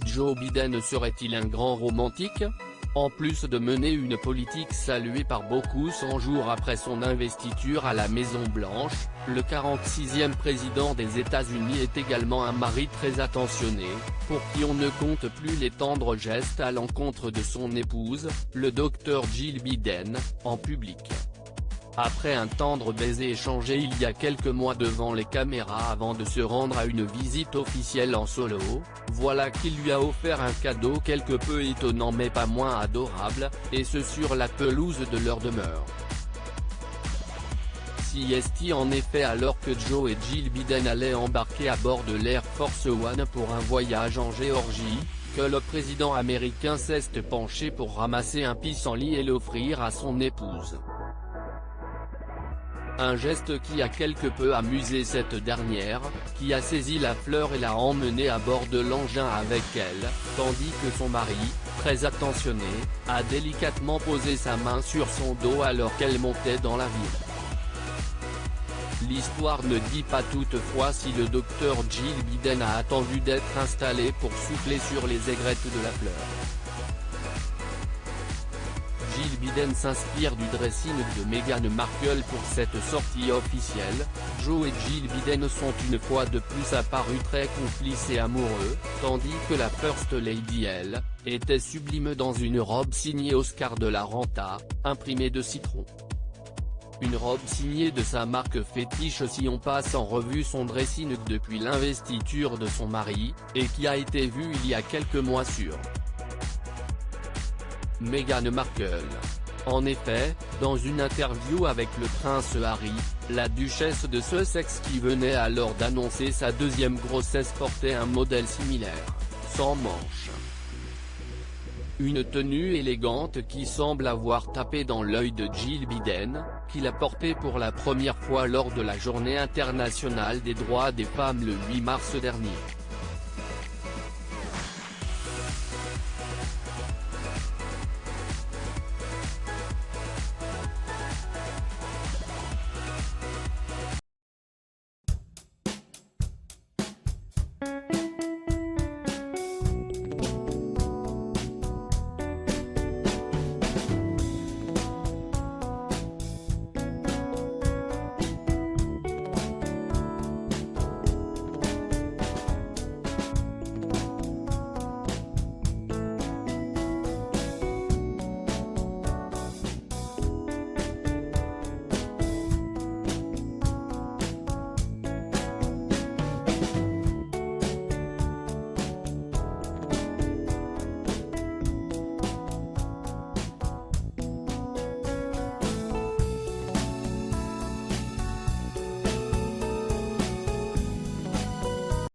Joe Biden serait-il un grand romantique? En plus de mener une politique saluée par beaucoup 100 jours après son investiture à la Maison-Blanche, le 46e président des États-Unis est également un mari très attentionné, pour qui on ne compte plus les tendres gestes à l'encontre de son épouse, le Dr Jill Biden, en public. Après un tendre baiser échangé il y a quelques mois devant les caméras avant de se rendre à une visite officielle en solo, voilà qu'il lui a offert un cadeau quelque peu étonnant mais pas moins adorable, et ce sur la pelouse de leur demeure. Est en effet alors que Joe et Jill Biden allaient embarquer à bord de l'Air Force One pour un voyage en Géorgie, que le président américain s'est penché pour ramasser un pissenlit et l'offrir à son épouse. Un geste qui a quelque peu amusé cette dernière, qui a saisi la fleur et l'a emmenée à bord de l'engin avec elle, tandis que son mari, très attentionné, a délicatement posé sa main sur son dos alors qu'elle montait dans l'avion. L'histoire ne dit pas toutefois si le Dr Jill Biden a attendu d'être installé pour souffler sur les aigrettes de la fleur. Jill Biden s'inspire du dressing de Meghan Markle pour cette sortie officielle. Joe et Jill Biden sont une fois de plus apparus très complices et amoureux, tandis que la First Lady elle, était sublime dans une robe signée Oscar de la Renta, imprimée de citron. Une robe signée de sa marque fétiche si on passe en revue son dressing depuis l'investiture de son mari, et qui a été vu il y a quelques mois sur Meghan Markle. En effet, dans une interview avec le prince Harry, la duchesse de Sussex qui venait alors d'annoncer sa deuxième grossesse portait un modèle similaire, sans manches. Une tenue élégante qui semble avoir tapé dans l'œil de Jill Biden, qu'il a porté pour la première fois lors de la Journée internationale des droits des femmes le 8 mars dernier.